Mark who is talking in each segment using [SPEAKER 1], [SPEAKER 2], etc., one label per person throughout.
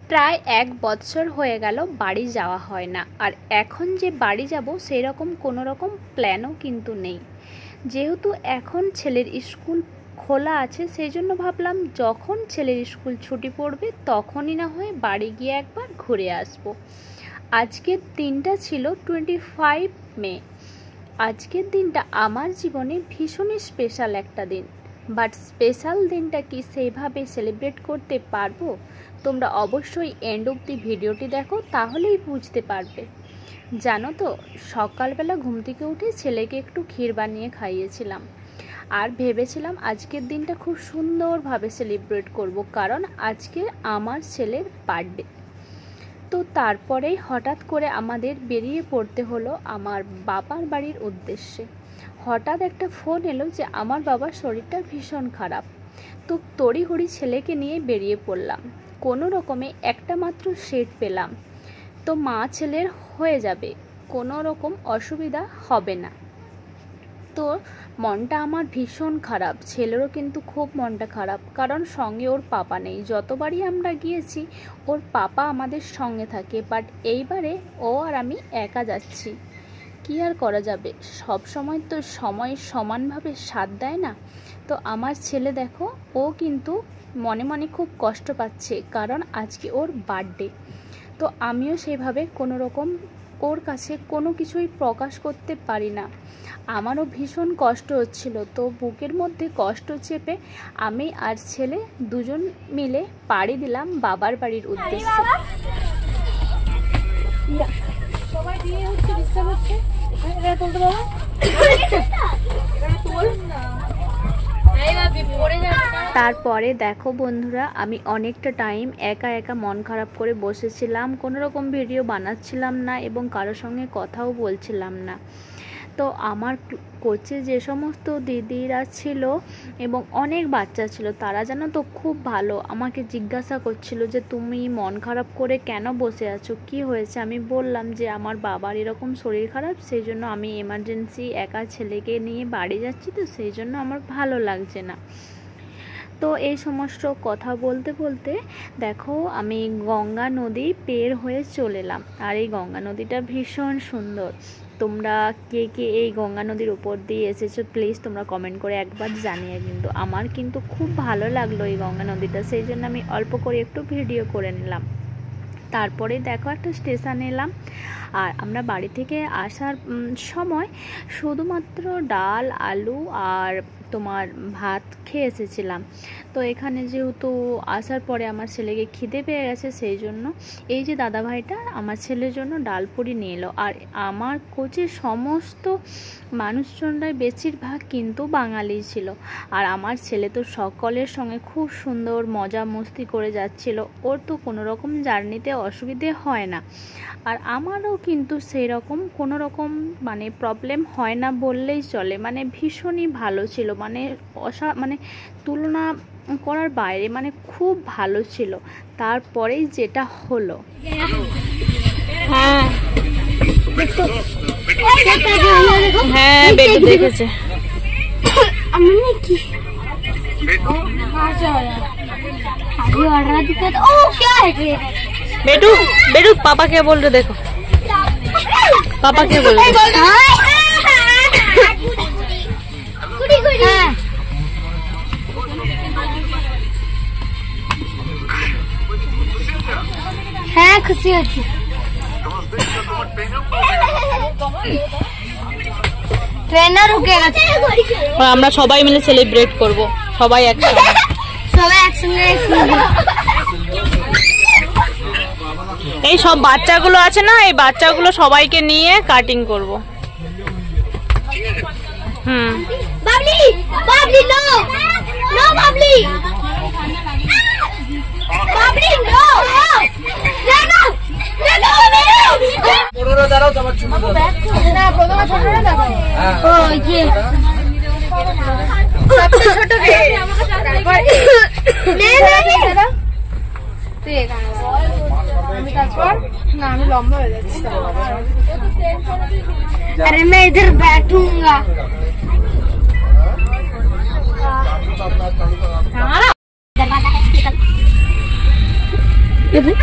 [SPEAKER 1] প্রায় 1 বছর হয়ে গেল বাড়ি যাওয়া হয় না। আর এখন যে বাড়ি যাব সেই রকম কোনো রকম প্ল্যানও কিন্তু নেই। যেহেতু এখন ছেলের স্কুল খোলা আছে, সেই জন্য ভাবলাম যখন ছেলের স্কুল ছুটি পড়বে তখনই না হয় বাড়ি গিয়ে একবার ঘুরে আসব। আজকের দিনটা ছিল 25 মে। আজকের দিনটা আমার জীবনে ভীষণই স্পেশাল একটা দিন। বাট স্পেশাল দিনটা কি সেইভাবে সেলিব্রেট করতে পারবো? তোমরা অবশ্যই এন্ড অব দি ভিডিওটি দেখো, তাহলেই বুঝতে পারবে। জানো তো, সকালবেলা ঘুম থেকে উঠে ছেলেকে একটু ক্ষীর বানিয়ে খাইয়েছিলাম, আর ভেবেছিলাম আজকের দিনটা খুব সুন্দরভাবে সেলিব্রেট করব, কারণ আজকে আমার ছেলের বার্থডে। তো তারপরেই হঠাৎ করে আমাদের বেরিয়ে পড়তে হলো আমার বাবার বাড়ির উদ্দেশ্যে। হঠাৎ একটা ফোন এলো যে আমার বাবার শরীরটা ভীষণ খারাপ। তো তড়িঘড়ি ছেলেকে নিয়ে বেরিয়ে পড়লাম। কোনো রকমে একটা মাত্র সিট পেলাম, তো মা ছেলের হয়ে যাবে, কোনো রকম অসুবিধা হবে না। তো মনটা আমার ভীষণ খারাপ, ছেলেরও কিন্তু খুব মনটা খারাপ, কারণ সঙ্গে ওর পাপা নেই। যতবারই আমরা গিয়েছি ওর পাপা আমাদের সঙ্গে থাকে, বাট এইবারে ও আর আমি একা যাচ্ছি। কি আর করা যাবে, সব সময় তো সময় সমানভাবে সাথ দেয় না। তো আমার ছেলে দেখো, ও কিন্তু মনে মনে খুব কষ্ট পাচ্ছে, কারণ আজকে ওর বার্থডে। তো আমিও সেভাবে কোনো রকম ওর কাছে কোনো কিছুই প্রকাশ করতে পারি না। আমারও ভীষণ কষ্ট হচ্ছিল। তো বুকের মধ্যে কষ্ট চেপে আমি আর ছেলে দুজন মিলে পাড়ি দিলাম বাবার বাড়ির উদ্দেশ্যে। তারপরে দেখো বন্ধুরা, আমি অনেকটা টাইম একা একা মন খারাপ করে বসেছিলাম, কোনো রকম ভিডিও বানাচ্ছিলাম না এবং কারোর সঙ্গে কথাও বলছিলাম না। তো আমার কোচে যে সমস্ত দিদিরা ছিল এবং অনেক বাচ্চা ছিল, তারা যেন তো খুব ভালো আমাকে জিজ্ঞাসা করছিল যে তুমি মন খারাপ করে কেন বসে আছো, কি হয়েছে। আমি বললাম যে আমার বাবার এরকম শরীর খারাপ, সেই জন্য আমি এমার্জেন্সি একা ছেলেকে নিয়ে বাড়ি যাচ্ছি, তো সেই জন্য আমার ভালো লাগছে না। তো এই সমস্ত কথা বলতে বলতে দেখো আমি গঙ্গা নদী পের হয়ে চলে এলাম। আর এই গঙ্গা নদীটা ভীষণ সুন্দর। তোমরা কে কে এই গঙ্গা নদীর উপর দিয়ে এসেছো প্লিজ তোমরা কমেন্ট করে একবার জানিয়ে। কিন্তু আমার কিন্তু খুব ভালো লাগলো এই গঙ্গা নদীটা, সেই জন্য আমি অল্প করে একটু ভিডিও করে নিলাম। তারপরে দেখো একটা স্টেশনে এলাম। আর আমরা বাড়ি থেকে আসার সময় শুধুমাত্র ডাল, আলু আর তোমার ভাত খেয়ে এসেছিলাম। তো এখানে যেহেতু আসার পরে আমার ছেলেকে খিদে পেয়ে গেছে, সেই জন্য এই যে দাদাভাইটা আমার ছেলের জন্য ডাল পুরি নিয়ে এলো। আর আমার কোচের সমস্ত মানুষজনরাই বেশিরভাগ কিন্তু বাঙালি ছিল। আর আমার ছেলে তো সকলের সঙ্গে খুব সুন্দর মজা মস্তি করে যাচ্ছিল। ওর তো কোনো রকম জার্নিতে অসুবিধে হয় না, আর আমারও কিন্তু সেই রকম কোনো রকম মানে প্রবলেম হয় না বললেই চলে। মানে ভীষণই ভালো ছিল, মানে মানে তুলনা করার বাইরে, মানে খুব ভালো ছিল। তারপরেই যেটা হলো,
[SPEAKER 2] হ্যাঁ বেটু দেখেছে। बेटू बेटू पापा क्या बोल रहे, देखो पापा क्या बोल रहे।
[SPEAKER 3] হ্যাঁ খুশি হচ্ছি। ট্রেনার রুকে গেছে,
[SPEAKER 2] আমরা সবাই মিলে সেলিব্রেট করব, সবাই একসঙ্গে এই সব বাচ্চাগুলো আছে না, এই বাচ্চাগুলো সবাইকে নিয়ে কাটিং করব।
[SPEAKER 3] Babli Babli no no Babli Babli no no বড়রা দাঁড়াও, তোমার ছোট না প্রথমে ছোটরা দাঁড়াও। ও ये सबसे ছোট কে নে নে দাঁড়া তুই এখানে আমি তারপর না আমি লম্বা হয়ে যাচ্ছি। अरे मैं इधर बैठूंगा। अरे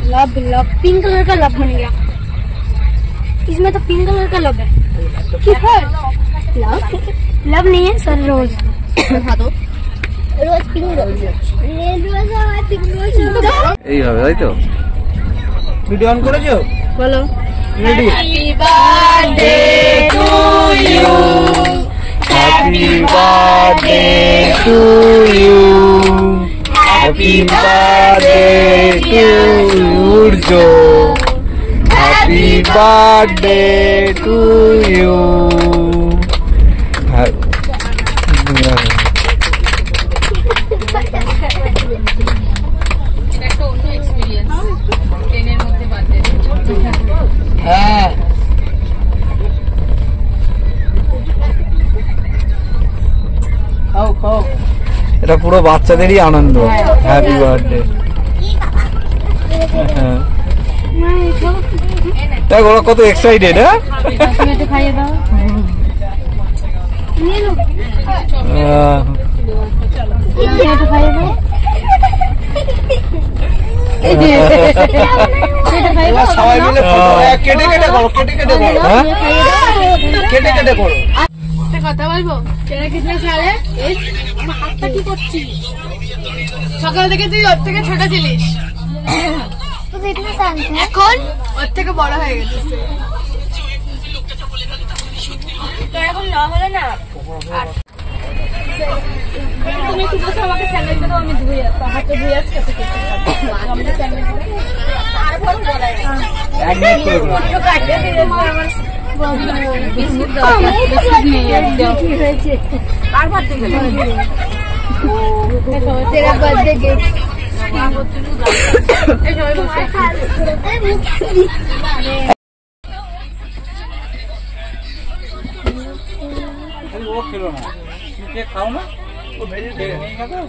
[SPEAKER 3] लव लव पिंक कलर का लव बन गया। इसमें तो पिंक कलर का लव है। लव लव नहीं है सर, रोज। हाँ तो रोज पिंक रोज
[SPEAKER 4] এইভাবে তাই তো ভিডিও অন করেছো
[SPEAKER 3] बोलो
[SPEAKER 4] ready
[SPEAKER 3] happy birthday to you
[SPEAKER 4] happy birthday to you happy birthday to Surya happy birthday to you হ্যাঁ খাও খাও এটা পুরো বাচ্চাদেরই আনন্দ হ্যাপি বার্থডে দেখ ওরা কত এক্সাইটেড হ্যাঁ
[SPEAKER 3] खाइए दाओ ले लो तो खाइए दाओ
[SPEAKER 4] সবাই মিলে কেটে কেটে করো কেটে কেটে করো হ্যাঁ কেটে কেটে করো
[SPEAKER 3] কথা বলবো তেরা কিতনে সালে এই আমার হাতটা কি করছিস সকাল থেকে তুই ওর থেকে ছোট ছিলিস তো ইতনে শান্ত এখন ওর থেকে বড় হয়ে গেছিস তো এখন না হলে না তুমি একটু বসে আমাকে স্যান্ডউইচটা দাও, আমি ধুই হাতে ধুই আজকে থেকে আমাকে স্যান্ডউইচ আর বড় বলাই
[SPEAKER 4] এক মিনিট করে দাও
[SPEAKER 3] তো কাটতে দিলে আমার বিস্কুট দাও বিস্কুট নিয়ে দাও কি হয়েছে আর বার্থডে গেল तेरा बर्थडे गिफ्ट
[SPEAKER 4] ও খেলো না তুমি কেক খাও না ও ভেজে নিয়ে গেছে